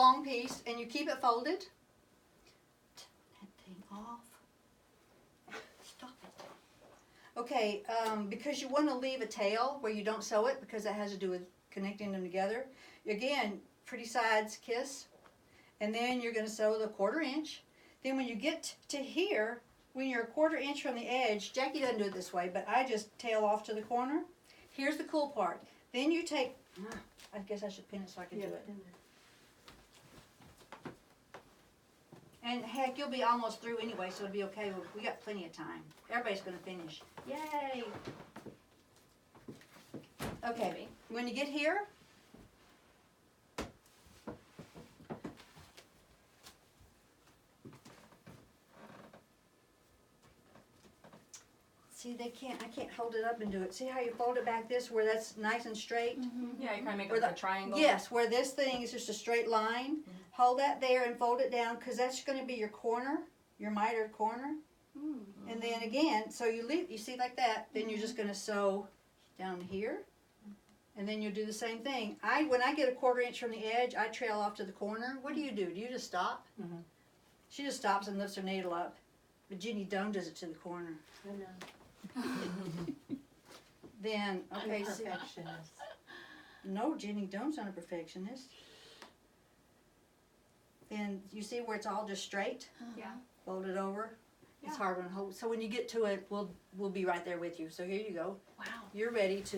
long piece and you keep it folded. Turn that thing off. Stop it. Okay, because you want to leave a tail where you don't sew it because that has to do with connecting them together. Again, pretty sides kiss. And then you're going to sew the 1/4 inch. Then when you get to here, when you're a 1/4 inch from the edge, Jackie doesn't do it this way, but I just tail off to the corner. Here's the cool part. Then you take, I guess I should pin it so I can do it. And heck, you'll be almost through anyway, so it'll be okay. We got plenty of time. Everybody's going to finish. Yay! Okay, Maybe. when you get here, see, I can't hold it up and do it. See how you fold it back this, where that's nice and straight? Yeah, you kind of make Or like a triangle. Yes, where this thing is just a straight line. Hold that there and fold it down, because that's going to be your corner, your mitered corner. And then again, so you leave, you see like that, then you're just going to sew down here. And then you'll do the same thing. When I get a 1/4 inch from the edge, I trail off to the corner. What do? Do you just stop? Mhm. She just stops and lifts her needle up. But Jenny Doan does it to the corner. I know. Then, okay, I'm a see. perfectionist. No, Jenny Doan's not a perfectionist. Then you see where it's all just straight? Yeah. Fold it over. It's Yeah. hard to hold. So when you get to it, we'll be right there with you. So here you go. Wow. You're ready to